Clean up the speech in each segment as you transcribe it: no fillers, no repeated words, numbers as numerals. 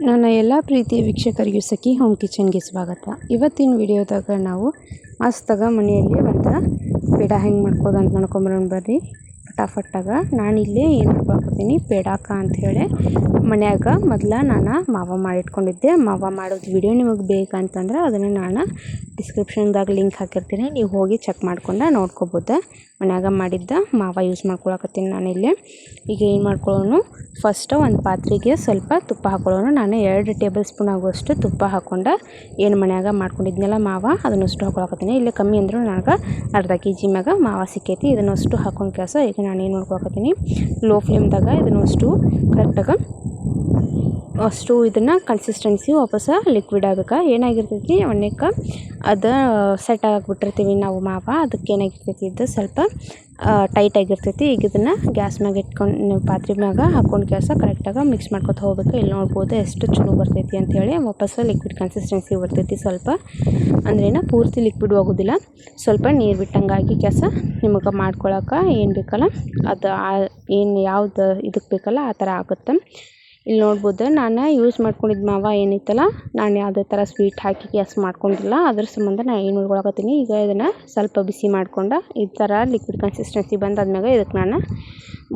ನನ್ನ ಎಲ್ಲ ಪ್ರೀತಿಯ ವೀಕ್ಷಕರಿಗೂ ಸಖಿ ಹೋಮ್ ಕಿಚನ್ಗೆ ಸ್ವಾಗತ. ಇವತ್ತಿನ ವಿಡಿಯೋದಾಗ ನಾವು ಮಸ್ತಾಗ ಮನೆಯಲ್ಲಿ ಒಂದು ಪೇಡ ಹೆಂಗೆ ಮಾಡ್ಕೋದು ಅಂತ ನೋಡ್ಕೊಂಬರೋಣ ಬರ್ರಿ ಫಟಾಫಟ್ಟಾಗ. ನಾನಿಲ್ಲಿ ಏನು ಮಾಡ್ಕೊಳಕತ್ತೀನಿ ಪೇಡಾಕ ಅಂಥೇಳಿ ಮನ್ಯಾಗ ನಾನು ಮಾವ ಮಾಡಿಟ್ಕೊಂಡಿದ್ದೆ. ಮಾವ ಮಾಡೋದು ವಿಡಿಯೋ ನಿಮಗೆ ಬೇಕಂತಂದ್ರೆ ಅದನ್ನು ನಾನು ಡಿಸ್ಕ್ರಿಪ್ಷನ್ದಾಗ ಲಿಂಕ್ ಹಾಕಿರ್ತೀನಿ, ನೀವು ಹೋಗಿ ಚೆಕ್ ಮಾಡ್ಕೊಂಡು ನೋಡ್ಕೋಬೋದು. ಮನ್ಯಾಗ ಮಾಡಿದ್ದ ಮಾವ ಯೂಸ್ ಮಾಡ್ಕೊಳಕತ್ತೀನಿ ನಾನಿಲ್ಲಿ. ಈಗ ಏನು ಮಾಡ್ಕೊಳ್ಳೋಣ, ಫಸ್ಟ್ ಒಂದು ಪಾತ್ರೆಗೆ ಸ್ವಲ್ಪ ತುಪ್ಪ ಹಾಕೊಳ್ಳೋಣ. ನಾನು 2 ಟೇಬಲ್ ಸ್ಪೂನ್ ಆಗುವಷ್ಟು ತುಪ್ಪ ಹಾಕ್ಕೊಂಡು ಏನು ಮನ್ಯಾಗ ಮಾಡ್ಕೊಂಡಿದ್ನಲ್ಲ ಮಾವ ಅದನ್ನಷ್ಟು ಹಾಕೊಳಕತ್ತೀನಿ. ಇಲ್ಲಿ ಕಮ್ಮಿ ಅಂದರೂ ನನಗೆ ಅರ್ಧ kg ಮ್ಯಾಗ ಮಾವ ಸಿಕ್ಕೈತಿ. ಇದನ್ನಷ್ಟು ಹಾಕೊಂಡು ಕೆಲಸ ಈಗ ನಾನು ಏನು ಮಾಡ್ಕೊಳಕತ್ತೀನಿ, ಲೋ ಫ್ಲೇಮ್ದಾಗ ಇದನ್ನಷ್ಟು ಕರೆಕ್ಟಾಗಿ ಇದನ್ನು ಕನ್ಸಿಸ್ಟೆನ್ಸಿ ವಾಪಸ್ ಲಿಕ್ವಿಡ್ ಆಗಬೇಕು. ಏನಾಗಿರ್ತೈತಿ ಒಣ್ಣಕ್ಕೆ ಅದು ಸೆಟ್ ಆಗಿಬಿಟ್ಟಿರ್ತೀವಿ ನಾವು ಮಾವ, ಅದಕ್ಕೆ ಏನಾಗಿರ್ತೈತಿ ಇದು ಸ್ವಲ್ಪ ಟೈಟ್ ಆಗಿರ್ತೈತಿ. ಈಗ ಇದನ್ನು ಗ್ಯಾಸ್ ಮ್ಯಾಗ ಇಟ್ಕೊಂಡು ಪಾತ್ರೆ ಮ್ಯಾಗ ಹಾಕೊಂಡು ಕೆಲಸ ಕರೆಕ್ಟಾಗಿ ಮಿಕ್ಸ್ ಮಾಡ್ಕೊತ ಹೋಗ್ಬೇಕು. ಇಲ್ಲಿ ನೋಡ್ಬೋದು ಎಷ್ಟು ಚಲೋ ಬರ್ತೈತಿ ಅಂಥೇಳಿ. ವಾಪಸ್ ಲಿಕ್ವಿಡ್ ಕನ್ಸಿಸ್ಟೆನ್ಸಿ ಬರ್ತೈತಿ. ಸ್ವಲ್ಪ ಅಂದ್ರೇನ ಪೂರ್ತಿ ಲಿಕ್ವಿಡ್ ಆಗೋದಿಲ್ಲ, ಸ್ವಲ್ಪ ನೀರು ಬಿಟ್ಟಂಗಾಗಿ ಕೆಲಸ ನಿಮಗೆ ಮಾಡ್ಕೊಳಕ್ಕೆ ಏನು ಬೇಕಲ್ಲ ಅದು ಏನು ಯಾವ್ದು ಇದಕ್ಕೆ ಬೇಕಲ್ಲ ಆ ಥರ ಆಗುತ್ತೆ. ಇಲ್ಲಿ ನೋಡ್ಬೋದು ನಾನು ಯೂಸ್ ಮಾಡ್ಕೊಂಡಿದ್ದು ಮಾವ ಏನೈತಲ್ಲ, ನಾನು ಯಾವುದೇ ಥರ ಸ್ವೀಟ್ ಹಾಕಿ ಗ್ಯಾಸ್ ಮಾಡ್ಕೊಂಡಿಲ್ಲ. ಅದ್ರ ಸಂಬಂಧ ನಾನು ಏನು ಮಾಡ್ಕೊಳಕತ್ತೀನಿ, ಈಗ ಇದನ್ನು ಸ್ವಲ್ಪ ಬಿಸಿ ಮಾಡ್ಕೊಂಡು ಈ ಥರ ಲಿಕ್ವಿಡ್ ಕನ್ಸಿಸ್ಟೆನ್ಸಿ ಬಂದಾದ್ಮೇಲೆ ಇದಕ್ಕೆ ನಾನು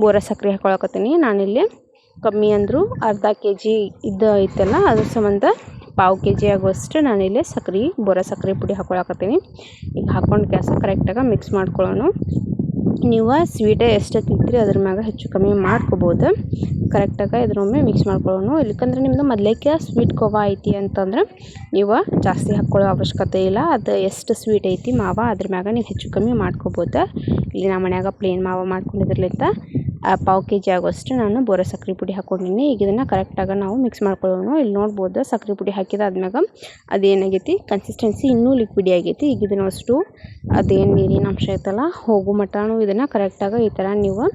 ಬೋರ ಸಕ್ಕರೆ ಹಾಕೊಳಕತ್ತೀನಿ. ನಾನಿಲ್ಲಿ ಕಮ್ಮಿ ಅಂದರೂ ಅರ್ಧ kg ಇದು ಐತಲ್ಲ ಅದ್ರ ಸಂಬಂಧ ಪಾವು kg ಆಗುವಷ್ಟು ನಾನಿಲ್ಲಿ ಬೋರ ಸಕ್ಕರೆ ಪುಡಿ ಹಾಕೊಳಕತ್ತೀನಿ. ಈಗ ಹಾಕ್ಕೊಂಡು ಗ್ಯಾಸ್ ಕರೆಕ್ಟಾಗಿ ಮಿಕ್ಸ್ ಮಾಡ್ಕೊಳ್ಳೋಣ. ನೀವು ಸ್ವೀಟೇ ಎಷ್ಟು ತಿಂತೀರಿ ಅದ್ರ ಮ್ಯಾಗ ಹೆಚ್ಚು ಕಮ್ಮಿ ಮಾಡ್ಕೋಬೋದು. ಕರೆಕ್ಟಾಗಿ ಇದ್ರೊಮ್ಮೆ ಮಿಕ್ಸ್ ಮಾಡ್ಕೊಳ್ಳೋಣ. ಇಲ್ಲಕಂದ್ರೆ ನಿಮ್ಮದು ಮೊದಲೇಕೆ ಸ್ವೀಟ್ ಕೋವಾ ಐತಿ ಅಂತಂದ್ರೆ ನೀವು ಜಾಸ್ತಿ ಹಾಕ್ಕೊಳ್ಳೋ ಅವಶ್ಯಕತೆ ಇಲ್ಲ. ಅದು ಎಷ್ಟು ಸ್ವೀಟ್ ಐತಿ ಮಾವ ಅದ್ರ ಮ್ಯಾಗ ನೀವು ಹೆಚ್ಚು ಕಮ್ಮಿ ಮಾಡ್ಕೋಬೋದು. ಇಲ್ಲಿ ನಮ್ಮ ಮನ್ಯಾಗ ಪ್ಲೇನ್ ಮಾವ ಮಾಡ್ಕೊಂಡಿದ್ರಲಿಂದ ಪಾವು kg ಆಗುವಷ್ಟು ನಾನು ಬೋರ ಸಕ್ಕರೆ ಪುಡಿ ಹಾಕ್ಕೊಂಡಿನಿ. ಈಗ ಇದನ್ನು ಕರೆಕ್ಟಾಗಿ ನಾವು ಮಿಕ್ಸ್ ಮಾಡ್ಕೊಳ್ಳೋಣ. ಇಲ್ಲಿ ನೋಡ್ಬೋದು ಸಕ್ಕರೆ ಪುಡಿ ಹಾಕಿದಾದ್ಮ್ಯಾಗ ಅದೇನಾಗೈತಿ ಕನ್ಸಿಸ್ಟೆನ್ಸಿ ಇನ್ನೂ ಲಿಕ್ವಿಡಿ ಆಗೈತಿ. ಈಗ ಇದನ್ನಷ್ಟು ಅದೇನು ನೀರಿನ ಅಂಶ ಐತಲ್ಲ ಹೋಗೋ ಮಟನೂ ಇದನ್ನು ಕರೆಕ್ಟಾಗಿ ಈ ಥರ ನೀವು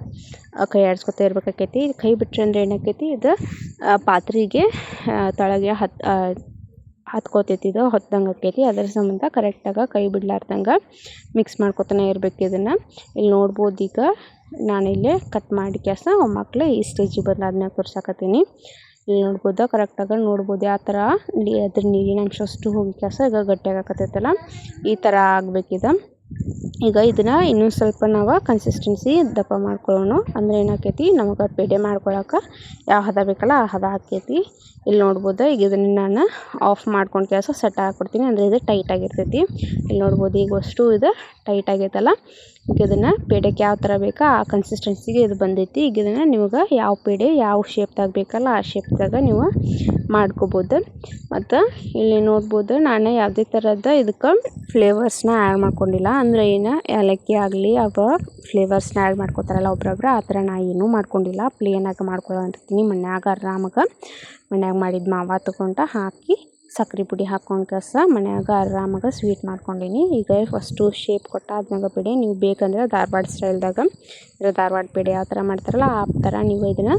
ಕೈ ಆಡಿಸ್ಕೊತಾ ಇರ್ಬೇಕಾಕೈತಿ. ಕೈ ಬಿಟ್ಟರೆ ಅಂದರೆ ಏನಾಕೈತಿ ಇದು ಪಾತ್ರೆಗೆ ತಳಗೆ ಹತ್ಕೋತೈತಿ, ಇದು ಹೊತ್ತಂಗೆ ಆಕೈತಿ. ಅದರ ಸಂಬಂಧ ಕರೆಕ್ಟಾಗಿ ಕೈ ಬಿಡ್ಲಾರ್ದಂಗೆ ಮಿಕ್ಸ್ ಮಾಡ್ಕೊತಾನೆ ಇರಬೇಕು ಇದನ್ನು. ಇಲ್ಲಿ ನೋಡ್ಬೋದು ಈಗ ನಾನಿಲ್ಲಿ ಕಟ್ ಮಾಡಿ ಕೆಲಸ ಮಕ್ಕಳು ಈ ಸ್ಟೇಜಿಗೆ ಬಂದಾದ್ಮೇಲೆ ತೋರ್ಸಕತ್ತೀನಿ. ಇಲ್ಲಿ ನೋಡ್ಬೋದು ಕರೆಕ್ಟಾಗಿ ನೋಡ್ಬೋದು ಯಾವ ಥರ ಅದ್ರ ನೀರಿನ ಅಂಶ ಅಷ್ಟು ಹೋಗಿ ಕೆಲಸ ಈಗ ಗಟ್ಟಿಯಾಗಕತ್ತೈತಲ್ಲ ಈ ಥರ ಆಗಬೇಕಿದೆ. ಈಗ ಇದನ್ನು ಇನ್ನೂ ಸ್ವಲ್ಪ ನಾವು ಕನ್ಸಿಸ್ಟೆನ್ಸಿ ದಪ್ಪ ಮಾಡ್ಕೊಳ್ಳೋಣ. ಅಂದರೆ ಏನಾಕೈತಿ ನಮಗೆ ಪೇಡೆ ಮಾಡ್ಕೊಳಕ್ಕೆ ಯಾವ ಹದ ಬೇಕಲ್ಲ ಆ ಹದ ಆಕೈತಿ. ಇಲ್ಲಿ ನೋಡ್ಬೋದು ಈಗ ಇದನ್ನು ನಾನು ಆಫ್ ಮಾಡ್ಕೊಂಡು ಕೆಲಸ ಸೆಟ್ ಹಾಕ್ಬಿಡ್ತೀನಿ. ಅಂದರೆ ಇದು ಟೈಟ್ ಆಗಿರ್ತೈತಿ. ಇಲ್ಲಿ ನೋಡ್ಬೋದು ಈಗ ಅಷ್ಟು ಇದು ಟೈಟ್ ಆಗೈತಲ್ಲ. ಈಗ ಇದನ್ನು ಪೇಡೆಗೆ ಯಾವ ಥರ ಬೇಕೋ ಆ ಕನ್ಸಿಸ್ಟೆನ್ಸಿಗೆ ಇದು ಬಂದೈತಿ. ಈಗ ಇದನ್ನು ನಿಮಗೆ ಯಾವ ಪೇಡೆ ಯಾವ ಶೇಪ್ದಾಗ ಬೇಕಲ್ಲ ಆ ಶೇಪ್ದಾಗ ನೀವು ಮಾಡ್ಕೋಬೋದು. ಮತ್ತು ಇಲ್ಲಿ ನೋಡ್ಬೋದು ನಾನು ಯಾವುದೇ ಥರದ ಇದಕ್ಕೆ ಫ್ಲೇವರ್ಸ್ನ ಆ್ಯಡ್ ಮಾಡ್ಕೊಂಡಿಲ್ಲ. ಅಂದರೆ ಏನು ಏಲಕ್ಕಿ ಆಗಲಿ ಅವ ಫ್ಲೇವರ್ಸ್ನ ಆ್ಯಡ್ ಮಾಡ್ಕೊತಾರಲ್ಲ ಒಬ್ರೊಬ್ರು, ಆ ಥರ ನಾ ಏನೂ ಮಾಡ್ಕೊಂಡಿಲ್ಲ. ಪ್ಲೇನಾಗಿ ಮಾಡ್ಕೊಳ್ಳೋಂತೀನಿ. ಮನ್ಯಾಗ ಮಾಡಿದ ಮಾವ ತೊಗೊಂಡು ಹಾಕಿ ಸಕ್ಕರೆ ಪುಡಿ ಹಾಕ್ಕೊಂಡು ಕೆಲಸ ಮನ್ಯಾಗ ಆರಾಮಾಗ ಸ್ವೀಟ್ ಮಾಡ್ಕೊಂಡೀನಿ. ಈಗ ಫಸ್ಟು ಶೇಪ್ ಕೊಟ್ಟಾದ್ಮ್ಯಾಗ ಪೇಡೆ ನೀವು ಬೇಕಂದ್ರೆ ಧಾರವಾಡ ಸ್ಟೈಲ್ದಾಗ ಧಾರವಾಡ ಪೇಡೆ ಯಾವ ಥರ ಮಾಡ್ತಾರಲ್ಲ ಆ ಥರ ನೀವು ಇದನ್ನು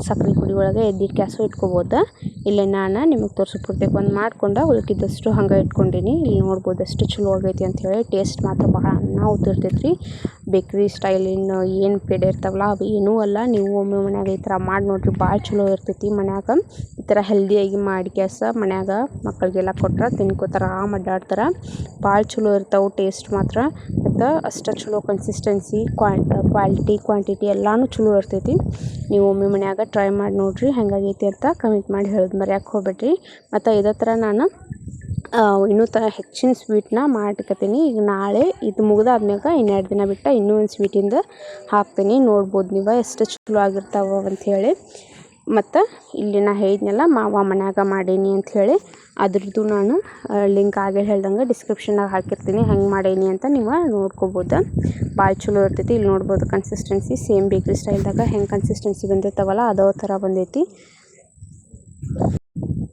ಸಕ್ಕರೆ ಪುಡಿ ಒಳಗೆ ಎದ್ದಿಟ್ಟು ಕ್ಯಾಸು ಇಟ್ಕೋಬೋದು. ಇಲ್ಲಿ ನಾನು ನಿಮಗೆ ತೋರಿಸ್ಬಿಡ್ಬೇಕು ಒಂದು ಮಾಡ್ಕೊಂಡು ಉಳ್ಕಿದ್ದಷ್ಟು ಹಂಗೆ ಇಟ್ಕೊಂಡೀನಿ. ಇಲ್ಲಿ ನೋಡ್ಬೋದು ಎಷ್ಟು ಚಲೋ ಆಗೈತಿ ಅಂಥೇಳಿ. ಟೇಸ್ಟ್ ಮಾತ್ರ ಭಾಳ ಉತ್ತಿರ್ತೈತ್ರಿ. ಬೇಕ್ರಿ ಸ್ಟೈಲಿನ ಏನು ಪೇಡೆ ಇರ್ತಾವಲ್ಲ ಅವು ಏನೂ ಅಲ್ಲ. ನೀವು ಒಮ್ಮೆ ಮನ್ಯಾಗ ಈ ಥರ ಮಾಡಿ ನೋಡಿರಿ, ಭಾಳ ಚಲೋ ಇರ್ತೈತಿ. ಮನ್ಯಾಗ ಈ ಥರ ಹೆಲ್ದಿಯಾಗಿ ಮಾಡಿ ಕ್ಯಾಸ ಮನ್ಯಾಗ ಮಕ್ಕಳಿಗೆಲ್ಲ ಕೊಟ್ರೆ ತಿನ್ಕೋತಾರೆ, ಅಡ್ಡಾಡ್ತಾರೆ. ಭಾಳ ಚಲೋ ಇರ್ತಾವೆ ಟೇಸ್ಟ್ ಮಾತ್ರ. ಮತ್ತು ಅಷ್ಟು ಚಲೋ ಕನ್ಸಿಸ್ಟೆನ್ಸಿ ಕ್ವಾಂಟಿಟಿ ಎಲ್ಲನೂ ಚಲೋ ಇರ್ತೈತಿ. ನೀವು ಒಮ್ಮೆ ಮನ್ಯಾಗ ಟ್ರೈ ಮಾಡಿ ನೋಡಿರಿ ಹೆಂಗಾಗೈತಿ ಅಂತ ಕಮೆಂಟ್ ಮಾಡಿ ಹೇಳೋದು ಮರ್ಯಾಕೆ ಹೋಗ್ಬೇಡ್ರಿ. ಮತ್ತು ಇದೇ ಥರ ನಾನು ಇನ್ನೂ ಹೆಚ್ಚಿನ ಸ್ವೀಟ್ನ ಮಾಡ್ಕತ್ತೀನಿ. ಈಗ ನಾಳೆ ಇದು ಮುಗಿದಾದ್ಮ್ಯಾಗ 2 ದಿನ ಬಿಟ್ಟು ಇನ್ನೂ ಒಂದು ಸ್ವೀಟಿಂದ ಹಾಕ್ತೀನಿ. ನೋಡ್ಬೋದು ನೀವು ಎಷ್ಟು ಚಲೋ ಆಗಿರ್ತಾವೆ ಅಂಥೇಳಿ. ಮತ್ತು ಇಲ್ಲಿ ನಾ ಹೇಳಿದ್ನೆಲ್ಲ ಮಾವ ಮನ್ಯಾಗ ಮಾಡೀನಿ ಅಂಥೇಳಿ ಅದ್ರದ್ದು ನಾನು ಲಿಂಕ್ ಆಗೇ ಹೇಳ್ದಂಗೆ ಡಿಸ್ಕ್ರಿಪ್ಷನ್ನಾಗ ಹಾಕಿರ್ತೀನಿ. ಹೆಂಗೆ ಮಾಡೀನಿ ಅಂತ ನೀವು ನೋಡ್ಕೋಬೋದು. ಭಾಳ ಚಲೋ ಇರ್ತೈತಿ. ಇಲ್ಲಿ ನೋಡ್ಬೋದು ಕನ್ಸಿಸ್ಟೆನ್ಸಿ ಸೇಮ್ ಬೇಕ್ರಿ ಸ್ಟೈಲ್ದಾಗ ಹೆಂಗೆ ಕನ್ಸಿಸ್ಟೆನ್ಸಿ ಬಂದಿರ್ತಾವಲ್ಲ ಅದೇ ಥರ ಬಂದೈತಿ.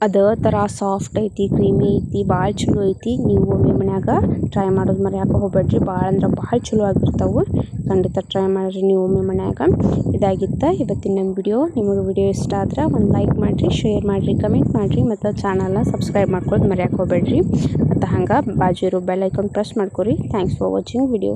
ಅದೇ ಥರ ಸಾಫ್ಟ್ ಐತಿ, ಕ್ರೀಮಿ ಐತಿ, ಭಾಳ ಚಲೋ ಐತಿ. ನೀವು ಒಮ್ಮೆ ಮನ್ಯಾಗ ಟ್ರೈ ಮಾಡೋದು ಮರ್ಯಾಕೆ ಹೋಗ್ಬೇಡ್ರಿ. ಭಾಳ ಅಂದ್ರೆ ಭಾಳ ಚಲೋ ಆಗಿರ್ತಾವೆ. ಖಂಡಿತ ಟ್ರೈ ಮಾಡಿರಿ ನೀವು ಒಮ್ಮೆ ಮನ್ಯಾಗ. ಇದಾಗಿತ್ತು ಇವತ್ತಿನ ನಮ್ಮ ವಿಡಿಯೋ. ನಿಮಗೆ ವಿಡಿಯೋ ಇಷ್ಟ ಆದ್ರೆ ಒಂದು ಲೈಕ್ ಮಾಡಿರಿ, ಶೇರ್ ಮಾಡಿರಿ, ಕಮೆಂಟ್ ಮಾಡಿರಿ ಮತ್ತು ಚಾನಲ್ನ ಸಬ್ಸ್ಕ್ರೈಬ್ ಮಾಡ್ಕೊಳ್ಳೋದು ಮರ್ಯಾಕೆ ಹೋಗ್ಬೇಡ್ರಿ. ಮತ್ತು ಹಂಗೆ ಬಾಜು ಇರೋ ಬೆಲ್ ಐಕಾನ್ ಪ್ರೆಸ್ ಮಾಡ್ಕೊರಿ. Thanks for watching video.